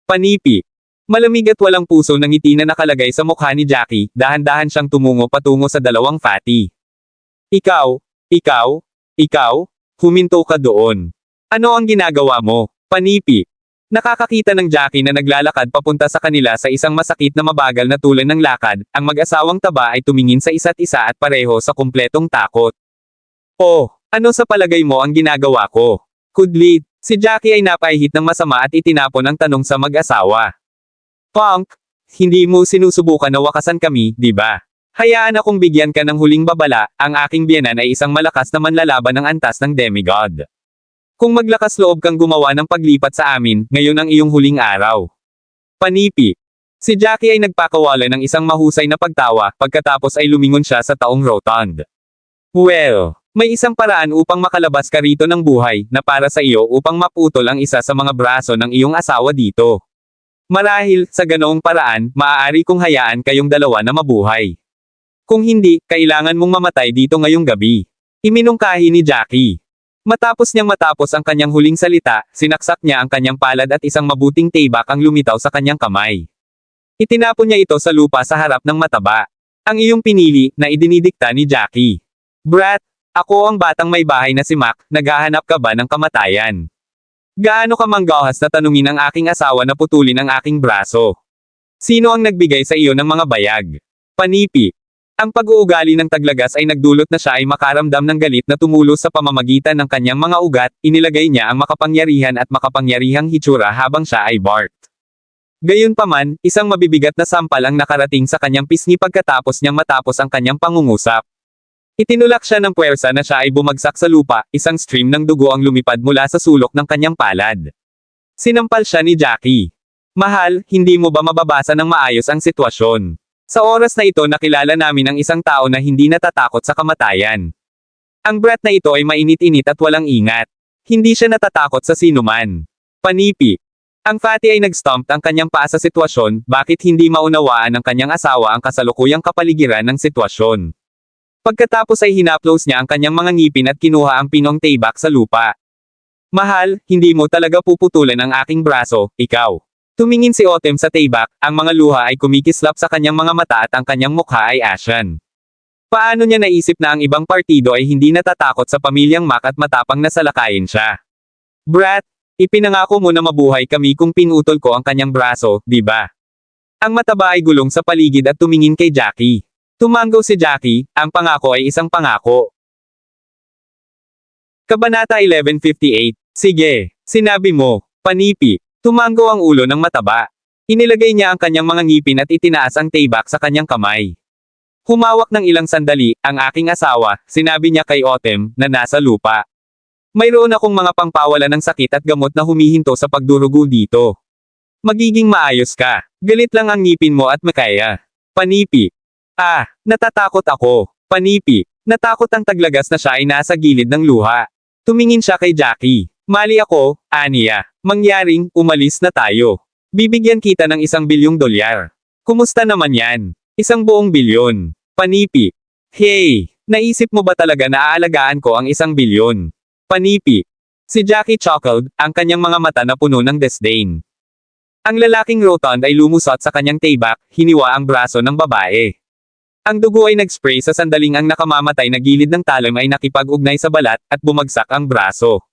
Panipi. Malamig at walang puso ng ngiti na nakalagay sa mukha ni Jackie, dahan-dahan siyang tumungo patungo sa dalawang fatty. Ikaw, huminto ka doon. Ano ang ginagawa mo? Panipi. Nakakakita ng Jackie na naglalakad papunta sa kanila sa isang masakit na mabagal na tulan ng lakad, ang mag-asawang taba ay tumingin sa isa't isa at pareho sa kumpletong takot. Oh, ano sa palagay mo ang ginagawa ko? Kudlit, Si Jackie ay napaihit ng masama at itinapon ang tanong sa mag-asawa. Punk, hindi mo sinusubukan na wakasan kami, di ba? Hayaan akong bigyan ka ng huling babala, ang aking biyenan ay isang malakas na manlalaban ng antas ng demigod. Kung maglakas loob kang gumawa ng paglipat sa amin, ngayon ang iyong huling araw. Panipi. Si Jackie ay nagpakawala ng isang mahusay na pagtawa, pagkatapos ay lumingon siya sa taong rotund. Well, may isang paraan upang makalabas ka rito ng buhay, na para sa iyo upang maputol ang isa sa mga braso ng iyong asawa dito. Marahil, sa ganoong paraan, maaari kong hayaan kayong dalawa na mabuhay. Kung hindi, kailangan mong mamatay dito ngayong gabi. Iminungkahi ni Jackie. Matapos ang kanyang huling salita, sinaksak niya ang kanyang palad at isang mabuting tibak ang lumitaw sa kanyang kamay. Itinapon niya ito sa lupa sa harap ng mataba. Ang iyong pinili, na idinidikta ni Jackie. Brat, ako ang batang may bahay na si Mac, naghahanap ka ba ng kamatayan? Gaano ka manggahas na tanungin ang aking asawa na putulin ang aking braso? Sino ang nagbigay sa iyo ng mga bayag? Panipi. Ang pag-uugali ng Taglagas ay nagdulot na siya ay makaramdam ng galit na tumulos sa pamamagitan ng kanyang mga ugat, inilagay niya ang makapangyarihan at makapangyarihang hitsura habang siya ay Bart. Gayunpaman, isang mabibigat na sampal ang nakarating sa kanyang pisngi pagkatapos niyang matapos ang kanyang pangungusap. Itinulak siya ng puwersa na siya ay bumagsak sa lupa, isang stream ng dugo ang lumipad mula sa sulok ng kanyang palad. Sinampal siya ni Jackie. Mahal, hindi mo ba mababasa ng maayos ang sitwasyon? Sa oras na ito nakilala namin ang isang tao na hindi natatakot sa kamatayan. Ang brat na ito ay mainit-init at walang ingat. Hindi siya natatakot sa sinuman. Panipi. Ang fatty ay nag-stomp ang kanyang paa sa sitwasyon, bakit hindi maunawaan ng kanyang asawa ang kasalukuyang kapaligiran ng sitwasyon. Pagkatapos ay hinaplos niya ang kanyang mga ngipin at kinuha ang pinong tibak sa lupa. Mahal, hindi mo talaga puputulan ang aking braso, ikaw. Tumingin si Otem sa tibak, ang mga luha ay kumikislap sa kanyang mga mata at ang kanyang mukha ay ashen. Paano niya naisip na ang ibang partido ay hindi natatakot sa pamilyang Mac at matapang na salakayin siya? Brat, ipinangako mo na mabuhay kami kung pinutol ko ang kanyang braso, di ba? Ang mataba ay gulong sa paligid at tumingin kay Jackie. Tumanggaw si Jackie, ang pangako ay isang pangako. Kabanata 1158. Sige, sinabi mo, panipi. Tumanggaw ang ulo ng mataba. Inilagay niya ang kanyang mga ngipin at itinaas ang tibak sa kanyang kamay. Humawak ng ilang sandali, ang aking asawa, sinabi niya kay Otem, na nasa lupa. Mayroon akong mga pangpawala ng sakit at gamot na humihinto sa pagdurugo dito. Magiging maayos ka. Galit lang ang ngipin mo at makaya. Panipi. Natatakot ako. Panipi. Natakot ang Taglagas na siya ay nasa gilid ng luha. Tumingin siya kay Jackie. Mali ako, aniya. Mangyaring, umalis na tayo. Bibigyan kita ng $1 bilyong. Kumusta naman yan? 1 buong bilyon. Panipi. Hey, naisip mo ba talaga na aalagaan ko ang 1 bilyon? Panipi. Si Jackie chuckled, ang kanyang mga mata na puno ng disdain. Ang lalaking rotund ay lumusot sa kanyang tibak, hiniwa ang braso ng babae. Ang dugo ay nag-spray sa sandaling ang nakamamatay na gilid ng talim ay nakipag-ugnay sa balat, at bumagsak ang braso.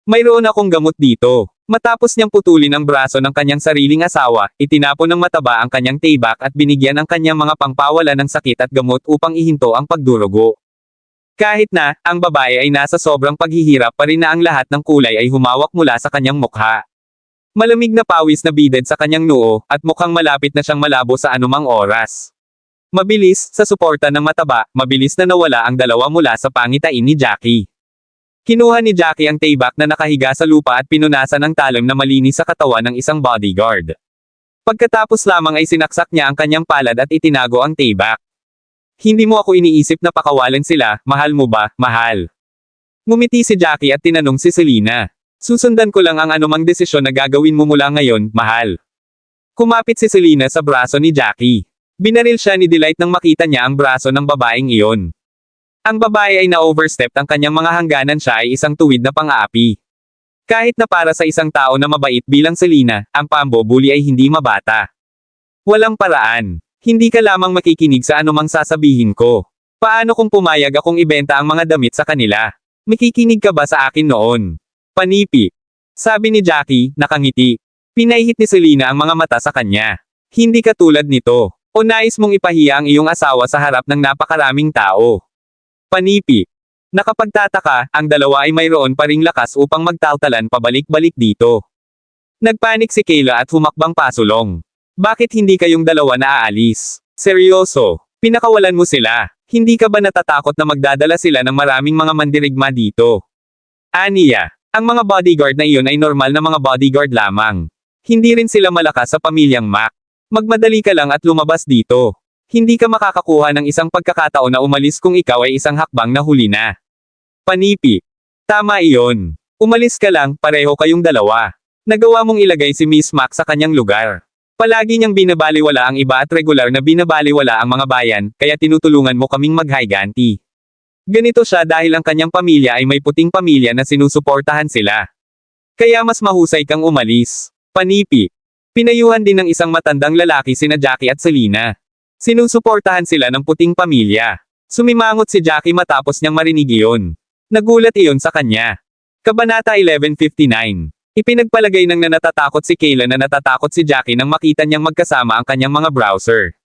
Mayroon akong gamot dito. Matapos niyang putulin ang braso ng kanyang sariling asawa, itinapon ng mataba ang kanyang tibak at binigyan ang kanyang mga pangpawala ng sakit at gamot upang ihinto ang pagdurugo. Kahit na, ang babae ay nasa sobrang paghihirap pa rin na ang lahat ng kulay ay humawak mula sa kanyang mukha. Malamig na pawis na bided sa kanyang noo, at mukhang malapit na siyang malabo sa anumang oras. Mabilis, sa suporta ng mataba, mabilis na nawala ang dalawa mula sa pangitain ni Jackie. Kinuha ni Jackie ang tibak na nakahiga sa lupa at pinunasan ng talim na malinis sa katawan ng isang bodyguard. Pagkatapos lamang ay sinaksak niya ang kanyang palad at itinago ang tibak. Hindi mo ako iniisip na pakawalan sila, mahal mo ba, mahal? Ngumiti si Jackie at tinanong si Selena. Susundan ko lang ang anumang desisyon na gagawin mo mula ngayon, mahal. Kumapit si Selena sa braso ni Jackie. Binaril siya ni Delight nang makita niya ang braso ng babaeng iyon. Ang babae ay na-overstep ang kanyang mga hangganan, siya ay isang tuwid na pang-aapi. Kahit na para sa isang tao na mabait bilang Selena, ang pambobuli ay hindi mabata. Walang paraan. Hindi ka lamang makikinig sa anumang sasabihin ko. Paano kung pumayag akong ibenta ang mga damit sa kanila? Makikinig ka ba sa akin noon? Panipi. Sabi ni Jackie, nakangiti. Pinahihit ni Selena ang mga mata sa kanya. Hindi ka tulad nito. O nais mong ipahiya ang iyong asawa sa harap ng napakaraming tao? Panipi. Nakapagtataka, ang dalawa ay mayroon pa ring lakas upang magtaltalan pabalik-balik dito. Nagpanik si Kayla at humakbang pasulong. Bakit hindi kayong dalawa naaalis? Seryoso, pinakawalan mo sila. Hindi ka ba natatakot na magdadala sila ng maraming mga mandirigma dito? Aniya, ang mga bodyguard na iyon ay normal na mga bodyguard lamang. Hindi rin sila malakas sa pamilyang Mac. Magmadali ka lang at lumabas dito. Hindi ka makakakuha ng isang pagkakataon na umalis kung ikaw ay isang hakbang na huli na. Panipi. Tama iyon. Umalis ka lang, pareho kayong dalawa. Nagawa mong ilagay si Miss Mac sa kanyang lugar. Palagi niyang binabaliwala ang iba at regular na binabaliwala ang mga bayan, kaya tinutulungan mo kaming maghiganti. Ganito siya dahil ang kanyang pamilya ay may puting pamilya na sinusuportahan sila. Kaya mas mahusay kang umalis. Panipi. Pinayuhan din ng isang matandang lalaki sina Jackie at Selena. Sinusuportahan sila ng puting pamilya. Sumimangot si Jackie matapos niyang marinig iyon. Nagulat iyon sa kanya. Kabanata 1159. Ipinagpalagay ng natatakot si Kayla na natatakot si Jackie nang makita niyang magkasama ang kanyang mga browser.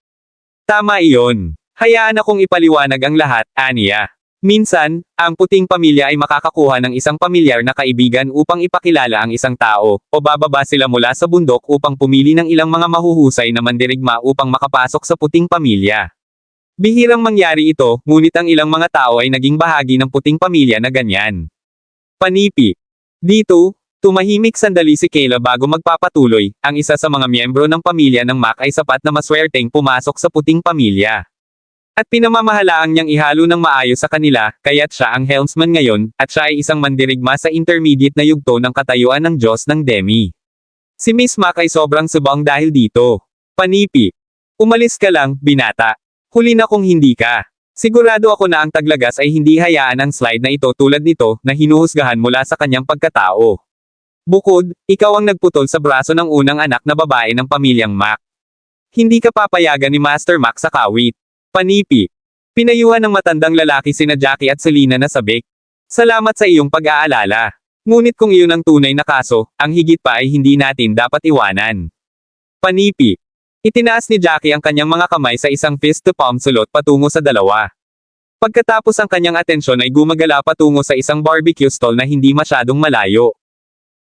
Tama iyon. Hayaan akong ipaliwanag ang lahat, Aniya. Minsan, ang puting pamilya ay makakakuha ng isang pamilyar na kaibigan upang ipakilala ang isang tao, o bababa sila mula sa bundok upang pumili ng ilang mga mahuhusay na mandirigma upang makapasok sa puting pamilya. Bihirang mangyari ito, ngunit ang ilang mga tao ay naging bahagi ng puting pamilya na ganyan. Panipi. Dito, tumahimik sandali si Kayla bago magpapatuloy, ang isa sa mga miyembro ng pamilya ng Mac ay sapat na maswerteng pumasok sa puting pamilya. At pinamamahalaang niyang ihalo ng maayos sa kanila, kaya't siya ang helmsman ngayon, at siya ay isang mandirigma sa intermediate na yugto ng katayuan ng Diyos ng Demi. Si Miss Mac ay sobrang subang dahil dito. Panipi. Umalis ka lang, binata. Huli na kung hindi ka. Sigurado ako na ang taglagas ay hindi hayaan ang slide na ito tulad nito, na hinuhusgahan mula sa kanyang pagkatao. Bukod, ikaw ang nagputol sa braso ng unang anak na babae ng pamilyang Mac. Hindi ka papayagan ni Master Mac sa kawit. Panipi. Pinayuhan ng matandang lalaki sina Jackie at Selena na sabik. Salamat sa iyong pag-aalala. Ngunit kung iyon ang tunay na kaso, ang higit pa ay hindi natin dapat iwanan. Panipi. Itinaas ni Jackie ang kanyang mga kamay sa isang fist-to-palm sulot patungo sa dalawa. Pagkatapos ang kanyang atensyon ay gumagala patungo sa isang barbecue stall na hindi masyadong malayo.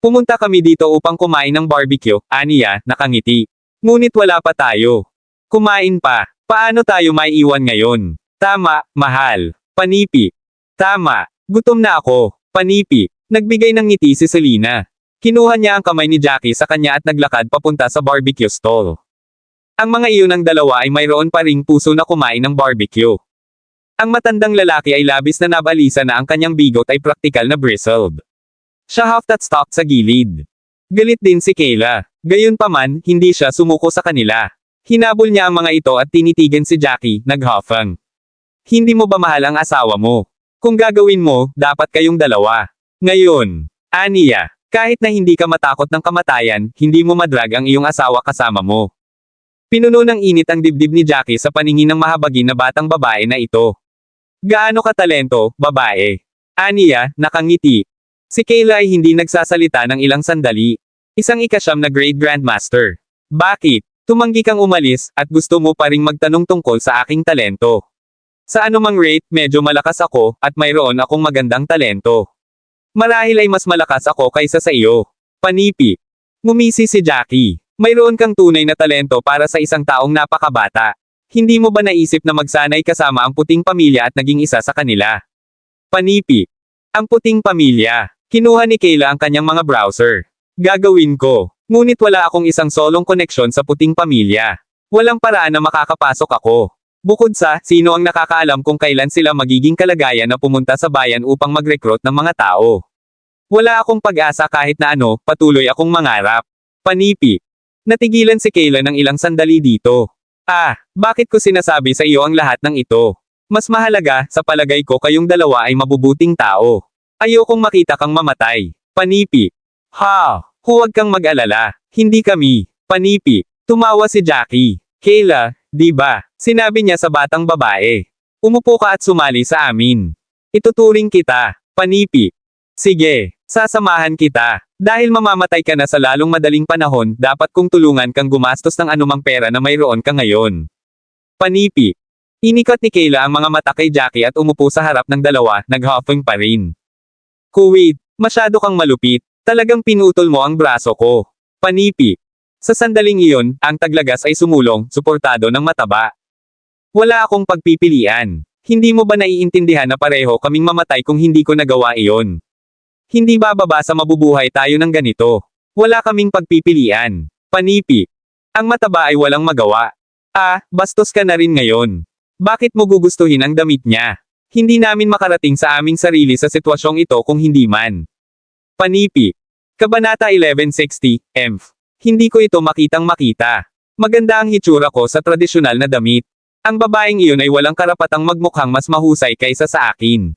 Pumunta kami dito upang kumain ng barbecue, Aniya, nakangiti. Ngunit wala pa tayo. Kumain pa. Paano tayo maiiwan ngayon? Tama, mahal. Panipi. Tama. Gutom na ako. Panipi. Nagbigay ng ngiti si Selena. Kinuha niya ang kamay ni Jackie sa kanya at naglakad papunta sa barbecue stall. Ang mga iyon ng dalawa ay mayroon pa ring puso na kumain ng barbecue. Ang matandang lalaki ay labis na nabalisa na ang kanyang bigot ay praktikal na bristled. Siya half-stopped sa gilid. Galit din si Kayla. Gayunpaman, hindi siya sumuko sa kanila. Hinabol niya ang mga ito at tinitigan si Jackie, naghafang. Hindi mo ba mahal ang asawa mo? Kung gagawin mo, dapat kayong dalawa. Ngayon, Aniya, kahit na hindi ka matakot ng kamatayan, hindi mo madrag ang iyong asawa kasama mo. Pinuno ng init ang dibdib ni Jackie sa paningin ng mahabagin na batang babae na ito. Gaano ka talento, babae? Aniya, nakangiti. Si Kayla ay hindi nagsasalita ng ilang sandali. Isang ikasyam na grade grandmaster. Bakit? Tumanggi kang umalis, at gusto mo pa ring magtanong tungkol sa aking talento. Sa anumang rate, medyo malakas ako, at mayroon akong magandang talento. Marahil ay mas malakas ako kaysa sa iyo. Panipi. Ngumisi si Jackie. Mayroon kang tunay na talento para sa isang taong napakabata. Hindi mo ba naisip na magsanay kasama ang puting pamilya at naging isa sa kanila? Panipi. Ang puting pamilya. Kinuha ni Kayla ang kanyang mga browser. Gagawin ko. Ngunit wala akong isang solong koneksyon sa puting pamilya. Walang paraan na makakapasok ako. Bukod sa, sino ang nakakaalam kung kailan sila magiging kalagayan na pumunta sa bayan upang mag-recruit ng mga tao. Wala akong pag-asa kahit na ano, patuloy akong mangarap. Panipi. Natigilan si Kayla ng ilang sandali dito. Bakit ko sinasabi sa iyo ang lahat ng ito? Mas mahalaga, sa palagay ko kayong dalawa ay mabubuting tao. Ayokong makita kang mamatay. Panipi. Huwag kang mag-alala. Hindi kami. Panipi. Tumawa si Jackie. Kayla, di ba? Sinabi niya sa batang babae. Umupo ka at sumali sa amin. Ituturing kita. Panipi. Sige, sasamahan kita. Dahil mamamatay ka na sa lalong madaling panahon, dapat kong tulungan kang gumastos ng anumang pera na mayroon ka ngayon. Panipi. Inikot ni Kayla ang mga mata kay Jackie at umupo sa harap ng dalawa, nag-huffing pa rin. Kuwait, masyado kang malupit. Talagang pinutol mo ang braso ko. Panipi. Sa sandaling iyon, ang taglagas ay sumulong, suportado ng mataba. Wala akong pagpipilian. Hindi mo ba naiintindihan na pareho kaming mamatay kung hindi ko nagawa iyon? Hindi bababa sa mabubuhay tayo ng ganito. Wala kaming pagpipilian. Panipi. Ang mataba ay walang magawa. Bastos ka na rin ngayon. Bakit mo gugustuhin ang damit niya? Hindi namin makarating sa aming sarili sa sitwasyong ito kung hindi man. Panipi. Kabanata 1160, Emph. Hindi ko ito makitang-makita. Maganda ang hitsura ko sa tradisyonal na damit. Ang babaeng iyon ay walang karapatang magmukhang mas mahusay kaysa sa akin.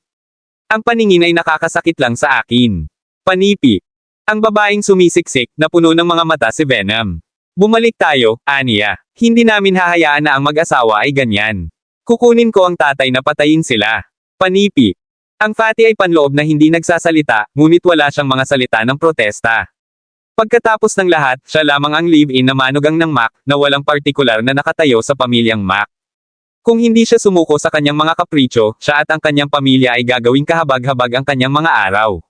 Ang paningin ay nakakasakit lang sa akin. Panipi. Ang babaeng sumisiksik, na puno ng mga mata si Venom. Bumalik tayo, Anya. Hindi namin hahayaan na ang mag-asawa ay ganyan. Kukunin ko ang tatay na patayin sila. Panipi. Ang Fatty ay panloob na hindi nagsasalita, ngunit wala siyang mga salita ng protesta. Pagkatapos ng lahat, siya lamang ang live-in na manugang ng Mac, na walang partikular na nakatayo sa pamilyang Mac. Kung hindi siya sumuko sa kanyang mga kapritsyo, siya at ang kanyang pamilya ay gagawing kahabag-habag ang kanyang mga araw.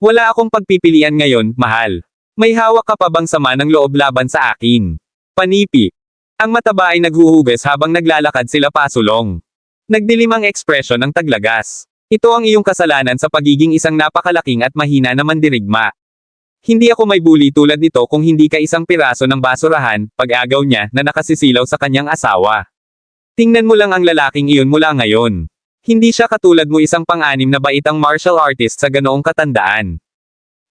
Wala akong pagpipilian ngayon, mahal. May hawak ka pa bang sama ng loob laban sa akin? Panipi. Ang mataba ay naghuhugas habang naglalakad sila pasulong. Nagdilim ang ekspresyon ng taglagas. Ito ang iyong kasalanan sa pagiging isang napakalaking at mahina na mandirigma. Hindi ako may bully tulad nito kung hindi ka isang piraso ng basurahan, pag-agaw niya, na nakasisilaw sa kanyang asawa. Tingnan mo lang ang lalaking iyon mula ngayon. Hindi siya katulad mo isang pang-anim na baitang martial artist sa ganoong katandaan.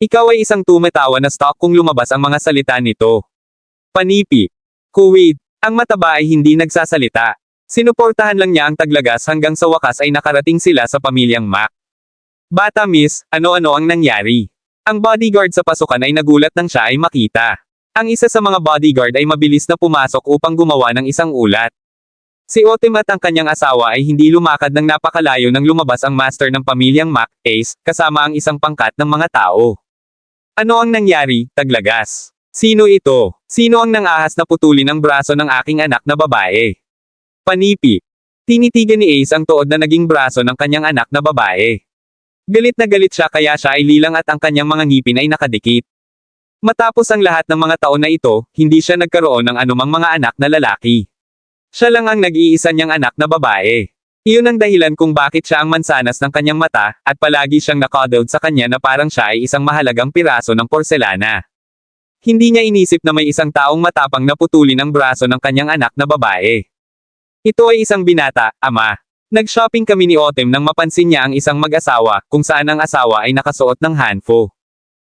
Ikaw ay isang tumatawa na stock kung lumabas ang mga salita nito. Panipi. Kuwait. Ang mataba ay hindi nagsasalita. Sinuportahan lang niya ang taglagas hanggang sa wakas ay nakarating sila sa pamilyang Mac. Bata miss, ano-ano ang nangyari? Ang bodyguard sa pasukan ay nagulat nang siya ay makita. Ang isa sa mga bodyguard ay mabilis na pumasok upang gumawa ng isang ulat. Si Otem at ang kanyang asawa ay hindi lumakad ng napakalayo nang lumabas ang master ng pamilyang Mac, Ace, kasama ang isang pangkat ng mga tao. Ano ang nangyari, taglagas? Sino ito? Sino ang nangahas na putulin ang braso ng aking anak na babae? Panipi. Tinitigan ni Ace ang tuod na naging braso ng kanyang anak na babae. Galit na galit siya kaya siya ay lilang at ang kanyang mga ngipin ay nakadikit. Matapos ang lahat ng mga taon na ito, hindi siya nagkaroon ng anumang mga anak na lalaki. Siya lang ang nag-iisa niyang anak na babae. Iyon ang dahilan kung bakit siya ang mansanas ng kanyang mata, at palagi siyang nakadood sa kanya na parang siya ay isang mahalagang piraso ng porselana. Hindi niya inisip na may isang taong matapang na putulin ang braso ng kanyang anak na babae. Ito ay isang binata, ama. Nag-shopping kami ni Otem nang mapansin niya ang isang mag-asawa, kung saan ang asawa ay nakasuot ng hanfo.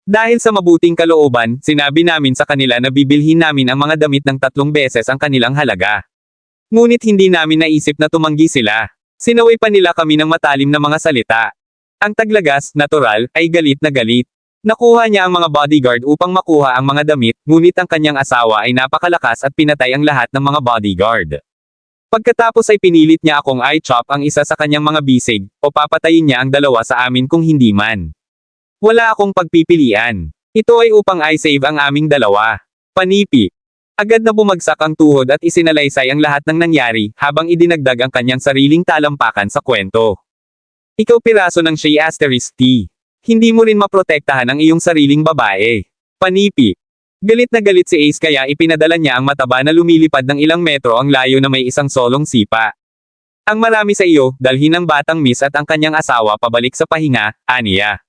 Dahil sa mabuting kalooban, sinabi namin sa kanila na bibilhin namin ang mga damit ng 3 beses ang kanilang halaga. Ngunit hindi namin naisip na tumanggi sila. Sinaway pa nila kami ng matalim na mga salita. Ang taglagas, natural, ay galit na galit. Nakuha niya ang mga bodyguard upang makuha ang mga damit, ngunit ang kanyang asawa ay napakalakas at pinatay ang lahat ng mga bodyguard. Pagkatapos ay pinilit niya akong i-chop ang isa sa kanyang mga bisig, o papatayin niya ang dalawa sa amin kung hindi man. Wala akong pagpipilian. Ito ay upang i-save ang aming dalawa. Panipi. Agad na bumagsak ang tuhod at isinalaysay ang lahat ng nangyari, habang idinagdag ang kanyang sariling talampakan sa kwento. Ikaw piraso ng Shea*T. Hindi mo rin maprotektahan ang iyong sariling babae. Panipi. Galit na galit si Ace kaya ipinadala niya ang mataba na lumilipad ng ilang metro ang layo na may isang solong sipa. Ang marami sa iyo, dalhin ang batang miss at ang kanyang asawa pabalik sa pahinga, Anya.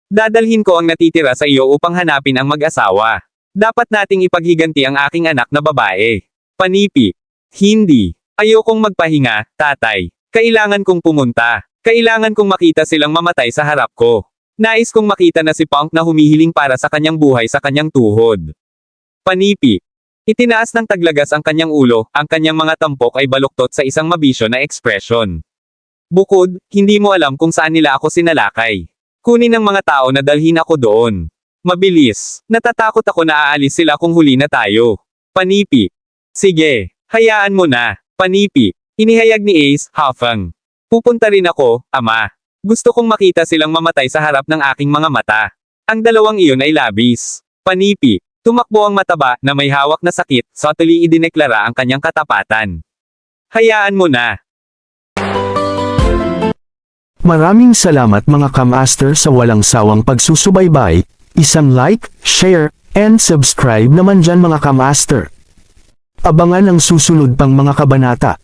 Dadalhin ko ang natitira sa iyo upang hanapin ang mag-asawa. Dapat nating ipaghiganti ang aking anak na babae. Panipi. Hindi. Ayokong magpahinga, tatay. Kailangan kong pumunta. Kailangan kong makita silang mamatay sa harap ko. Nais kong makita na si Punk na humihiling para sa kanyang buhay sa kanyang tuhod. Panipi. Itinaas ng taglagas ang kanyang ulo, ang kanyang mga tampok ay baluktot sa isang mabisyo na ekspresyon. Bukod, hindi mo alam kung saan nila ako sinalakay. Kunin ng mga tao na dalhin ako doon. Mabilis. Natatakot ako na aalis sila kung huli na tayo. Panipi. Sige, hayaan mo na. Panipi. Inihayag ni Ace, Hafang. Pupunta rin ako, ama. Gusto kong makita silang mamatay sa harap ng aking mga mata. Ang dalawang iyon ay labis. Panipi. Tumakbo ang mataba, na may hawak na sakit, subtly idineklara ang kanyang katapatan. Hayaan mo na. Maraming salamat mga ka-master sa walang sawang pagsusubaybay, isang like, share, and subscribe naman dyan mga ka-master. Abangan ang susunod pang mga kabanata.